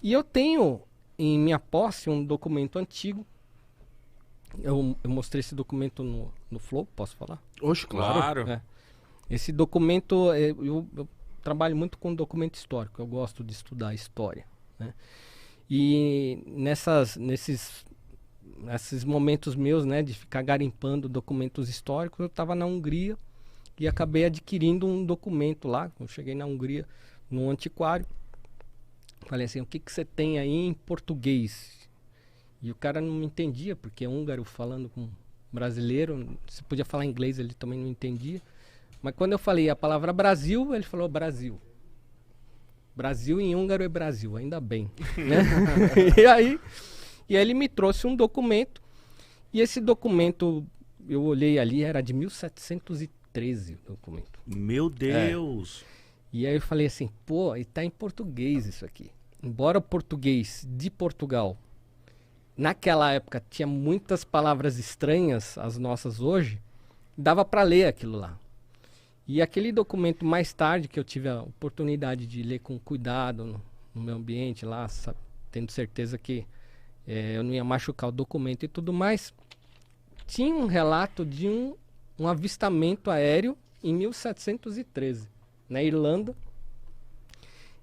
E eu tenho em minha posse um documento antigo. Eu mostrei esse documento no Flow, posso falar? Oxe, claro. É. Esse documento, eu trabalho muito com documento histórico, eu gosto de estudar história, né? E nesses momentos meus, né, de ficar garimpando documentos históricos, eu estava na Hungria e acabei adquirindo um documento lá. Eu cheguei na Hungria, num antiquário, falei assim, o que você tem aí em português? E o cara não me entendia, porque húngaro falando com brasileiro, se podia falar inglês, ele também não entendia. Mas quando eu falei a palavra Brasil, ele falou Brasil. Brasil em húngaro é Brasil, ainda bem, né? E aí ele me trouxe um documento, e esse documento, eu olhei ali, era de 1713 o documento. Meu Deus! E aí eu falei assim, pô, e tá em português isso aqui. Embora o português de Portugal, naquela época, tinha muitas palavras estranhas às nossas hoje, dava para ler aquilo lá. E aquele documento, mais tarde, que eu tive a oportunidade de ler com cuidado no meu ambiente lá, tendo certeza que eu não ia machucar o documento e tudo mais, tinha um relato de um avistamento aéreo em 1713, na Irlanda.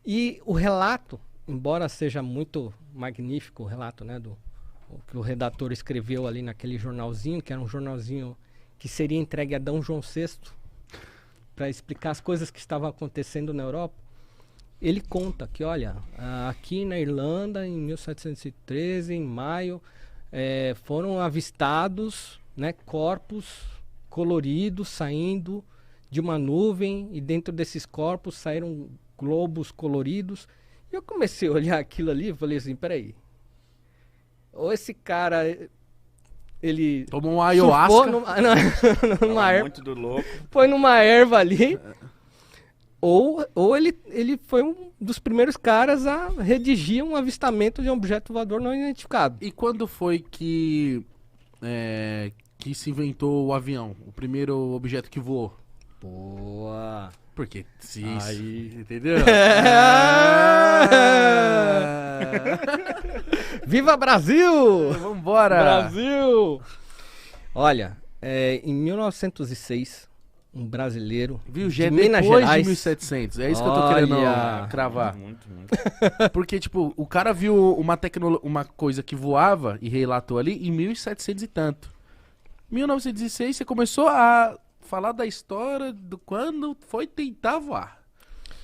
E o relato, embora seja muito magnífico o relato, né, o que o redator escreveu ali naquele jornalzinho, que era um jornalzinho que seria entregue a D. João VI, para explicar as coisas que estavam acontecendo na Europa, ele conta que, olha, aqui na Irlanda, em 1713, em maio, foram avistados, né, corpos coloridos saindo de uma nuvem, e dentro desses corpos saíram globos coloridos. E eu comecei a olhar aquilo ali e falei assim, peraí, ou esse cara... Ele tomou um ayahuasca, numa erva, muito do louco. Foi numa erva ali, ou ele foi um dos primeiros caras a redigir um avistamento de um objeto voador não identificado. E quando foi que se inventou o avião, o primeiro objeto que voou? Boa! Porque se aí, isso, entendeu? Viva Brasil! Vambora! Brasil! Olha, em 1906, um brasileiro de Minas depois Gerais, de 1700, é isso que eu tô querendo cravar. Muito. Porque, tipo, o cara viu uma coisa que voava e relatou ali em 1700 e tanto. 1906, você começou a falar da história do quando foi tentar voar.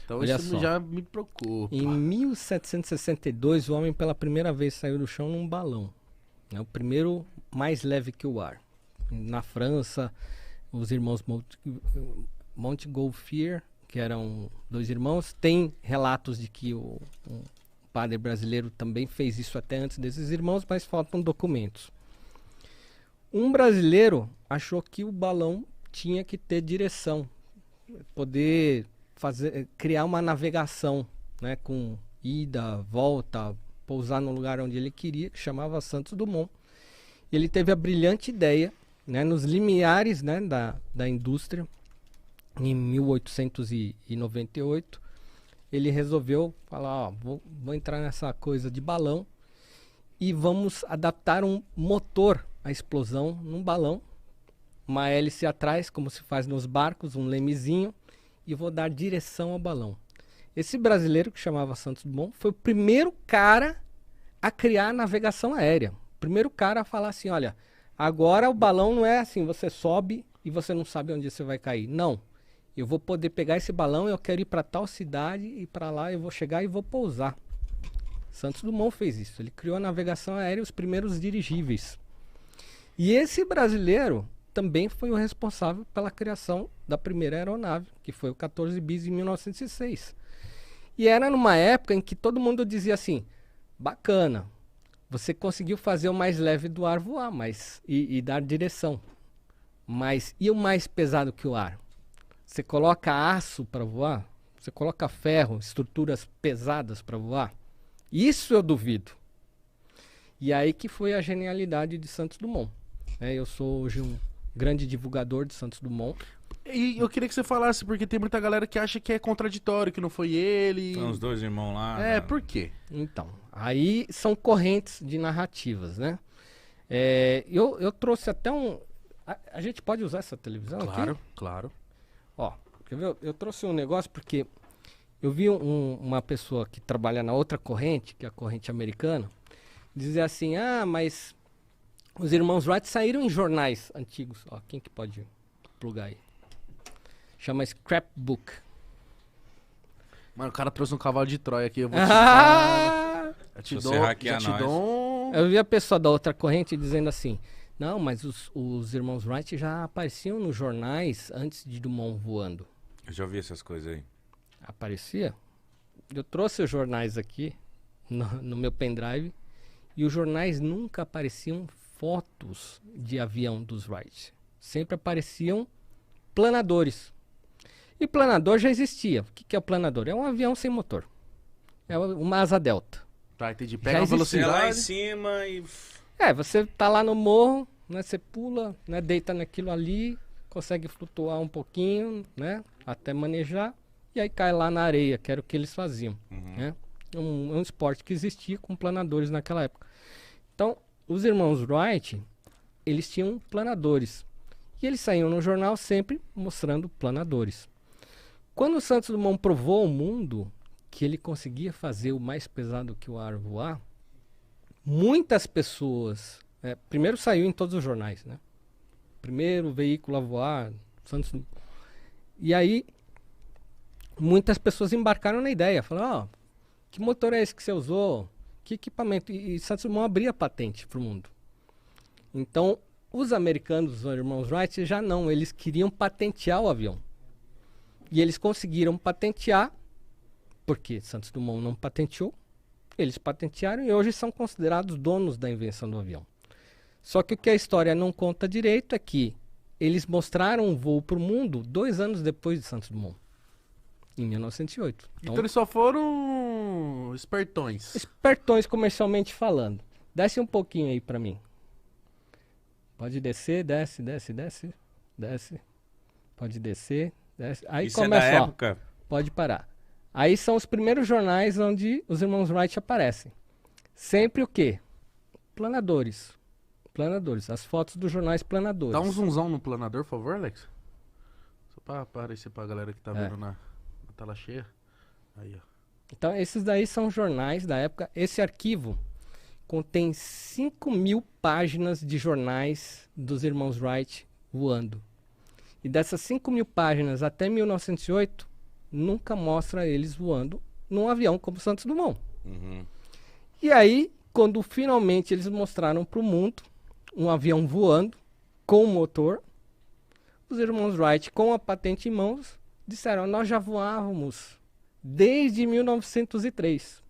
Então olha isso só, já me preocupa. Em 1762, o homem pela primeira vez saiu do chão num balão. É o primeiro mais leve que o ar. Na França, os irmãos Montgolfier, que eram dois irmãos, tem relatos de que um padre brasileiro também fez isso até antes desses irmãos, mas faltam documentos. Um brasileiro achou que o balão tinha que ter direção, poder criar uma navegação, né, com ida, volta, pousar no lugar onde ele queria, que chamava Santos Dumont. Ele teve a brilhante ideia, né, nos limiares, né, da indústria, em 1898, ele resolveu falar, vou entrar nessa coisa de balão e vamos adaptar um motor à explosão num balão, uma hélice atrás, como se faz nos barcos, um lemezinho, e vou dar direção ao balão. Esse brasileiro, que chamava Santos Dumont, foi o primeiro cara a criar a navegação aérea. O primeiro cara a falar assim, olha, agora o balão não é assim, você sobe e você não sabe onde você vai cair. Não, eu vou poder pegar esse balão, eu quero ir para tal cidade e para lá eu vou chegar e vou pousar. Santos Dumont fez isso, ele criou a navegação aérea e os primeiros dirigíveis. E esse brasileiro também foi o responsável pela criação da primeira aeronave, que foi o 14 bis em 1906. E era numa época em que todo mundo dizia assim, bacana, você conseguiu fazer o mais leve do ar voar, mas e dar direção. Mas e o mais pesado que o ar? Você coloca aço para voar? Você coloca ferro, estruturas pesadas para voar? Isso eu duvido. E aí que foi a genialidade de Santos Dumont. Eu sou hoje um grande divulgador de Santos Dumont. E eu queria que você falasse, porque tem muita galera que acha que é contraditório, que não foi ele. São os dois irmãos lá. Por quê? Então, Aí são correntes de narrativas, né? Eu trouxe até um... A gente pode usar essa televisão Claro, aqui? claro. Ó, quer ver? Eu trouxe um negócio porque eu vi uma pessoa que trabalha na outra corrente, que é a corrente americana, dizer assim, mas os irmãos Wright saíram em jornais antigos. Ó, quem que pode plugar aí? Chama Scrapbook. Mano, o cara trouxe um cavalo de Troia aqui, eu vou te Eu te Se dou, você hackear já te nós. dou um... Eu vi a pessoa da outra corrente dizendo assim, não, mas os irmãos Wright já apareciam nos jornais antes de Dumont voando. Eu já ouvi essas coisas aí. Aparecia? Eu trouxe os jornais aqui no meu pendrive e os jornais nunca apareciam fotos de avião dos Wright. Sempre apareciam planadores. E planador já existia. O que é o planador? É um avião sem motor. É uma asa delta. Tá, entendi. Já Pega a existia. Você lá em velocidade. cima e... Você tá lá no morro, né? Você pula, né? Deita naquilo ali, consegue flutuar um pouquinho, né? Até manejar, e aí cai lá na areia, que era o que eles faziam, né? Um esporte que existia com planadores naquela época. Então, os irmãos Wright, eles tinham planadores. E eles saíam no jornal sempre mostrando planadores. Quando o Santos Dumont provou ao mundo que ele conseguia fazer o mais pesado que o ar voar, muitas pessoas... primeiro saiu em todos os jornais, né? Primeiro veículo a voar, Santos... E aí, muitas pessoas embarcaram na ideia. Falaram, que motor é esse que você usou? Que equipamento? E Santos Dumont abria patente para o mundo. Então, os americanos, os irmãos Wright, já não. Eles queriam patentear o avião. E eles conseguiram patentear, porque Santos Dumont não patenteou. Eles patentearam e hoje são considerados donos da invenção do avião. Só que o que a história não conta direito é que eles mostraram um voo para o mundo 2 anos depois de Santos Dumont, em 1908. Então eles só foram espertões. Espertões comercialmente falando. Desce um pouquinho aí para mim. Pode descer, desce. Pode descer, desce. Aí Isso começa, é da época? Pode parar. Aí são os primeiros jornais onde os irmãos Wright aparecem. Sempre o quê? Planadores. Planadores. As fotos dos jornais planadores. Dá um zoomzão no planador, por favor, Alex. Só pra aparecer pra galera que tá vendo na tela cheia. Aí, ó. Então, esses daí são jornais da época. Esse arquivo contém 5.000 páginas de jornais dos irmãos Wright voando. E dessas 5.000 páginas até 1908, nunca mostra eles voando num avião como Santos Dumont. E aí, quando finalmente eles mostraram para o mundo um avião voando com motor, os irmãos Wright, com a patente em mãos, disseram, nós já voávamos desde 1903.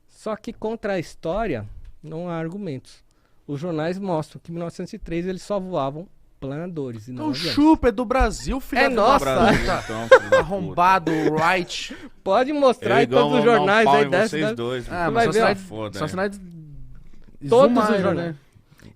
Só que contra a história não há argumentos. Os jornais mostram que em 1903 eles só voavam planadores e não O aviões. chupa é do Brasil, filho É da nossa. Brasil, puta. então, filho da puta. Arrombado, Wright. Pode mostrar em todos os jornais aí dessa. vocês dois. Ah, Você mas vai só ver, ó. sinais, Foda, só é. sinais Todos Zoomaram, os jornais.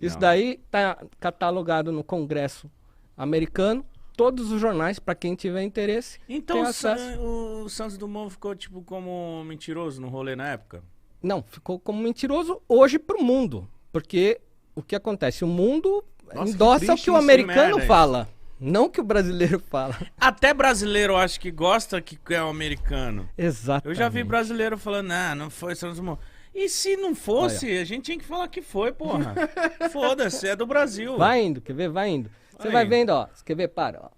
Isso Não. daí tá catalogado no Congresso americano. Todos os jornais, para quem tiver interesse, Então tem o acesso. o Santos Dumont ficou tipo como mentiroso no rolê na época? Não, ficou como mentiroso hoje pro mundo. Porque o que acontece? O mundo Nossa, que endossa o triste que o isso, americano merda. fala, não o que o brasileiro fala. Até brasileiro eu acho que gosta que é o americano. Exato. Eu já vi brasileiro falando, não foi Santos Dumont. E se não fosse, a gente tinha que falar que foi, porra. Foda-se, é do Brasil. Vai indo, quer ver? Vai indo. Você Vai vai indo. vendo, ó. Você quer ver? Para, ó.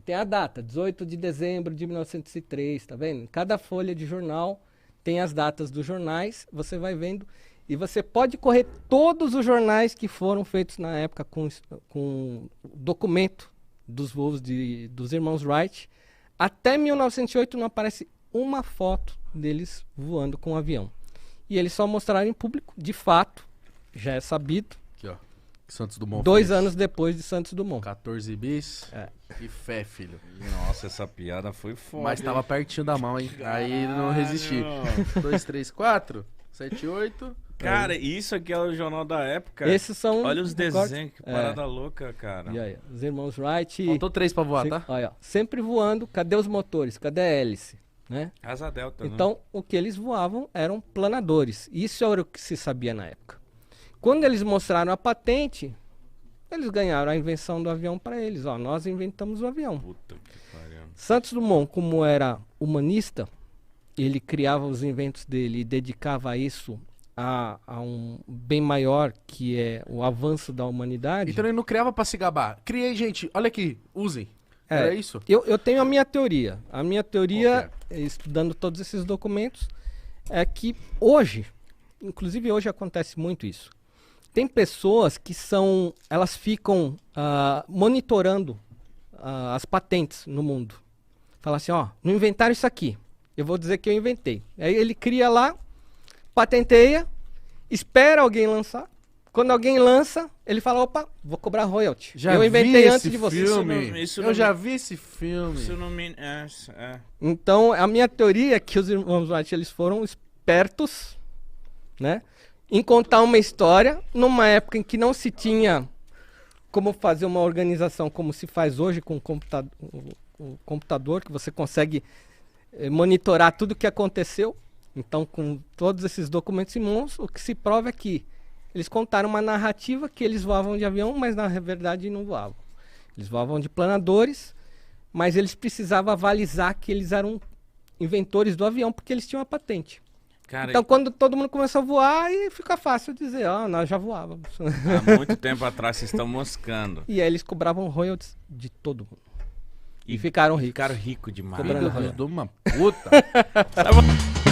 Tem a data, 18 de dezembro de 1903, tá vendo? Em cada folha de jornal tem as datas dos jornais, você vai vendo. E você pode correr todos os jornais que foram feitos na época com documento dos voos dos irmãos Wright. Até 1908 não aparece uma foto deles voando com um avião. E eles só mostraram em público, de fato, já é sabido, Aqui, ó. Santos Dumont 2 fez. anos depois de Santos Dumont. 14 bis. É. Que fé, filho. Nossa, essa piada foi foda. Mas tava pertinho da mão, hein? Aí não resisti. 2, 3, 4, 7, 8. Cara, isso aqui é o jornal da época. Esses são Olha os recortes. desenhos, que parada louca, cara. E aí, os irmãos Wright. Faltou 3 pra voar, tá? Olha, ó, sempre voando. Cadê os motores? Cadê a hélice? né? Asa delta, né? Então, o que eles voavam eram planadores. Isso era o que se sabia na época. Quando eles mostraram a patente, eles ganharam a invenção do avião para eles. Ó, nós inventamos o avião. Puta que pariu. Santos Dumont, como era humanista, ele criava os inventos dele e dedicava isso a um bem maior, que é o avanço da humanidade. Então ele não criava pra se gabar. Criei, gente, olha aqui, usem. Era isso? Eu tenho a minha teoria. A minha teoria, estudando todos esses documentos, é que hoje, inclusive hoje acontece muito isso. Tem pessoas que elas ficam monitorando as patentes no mundo. Fala assim, ó, não inventaram isso aqui. Eu vou dizer que eu inventei. Aí ele cria lá, patenteia, espera alguém lançar. Quando alguém lança, ele fala, opa, vou cobrar royalty. Eu inventei antes de você. Eu já vi esse filme. Isso não me... Então, a minha teoria é que os irmãos Wright, eles foram espertos, né? Em contar uma história, numa época em que não se tinha como fazer uma organização como se faz hoje com o computador, que você consegue monitorar tudo o que aconteceu. Então, com todos esses documentos em mãos, o que se prova é que eles contaram uma narrativa que eles voavam de avião, mas na verdade não voavam. Eles voavam de planadores, mas eles precisavam avalizar que eles eram inventores do avião, porque eles tinham a patente. Cara, Então, quando todo mundo começou a voar, aí fica fácil dizer, nós já voávamos. há muito tempo atrás vocês estão moscando. E aí eles cobravam royalties de todo mundo. E ficaram ricos. Ficaram ricos demais. Cobrando Filho royalties. de uma puta. Tá bom.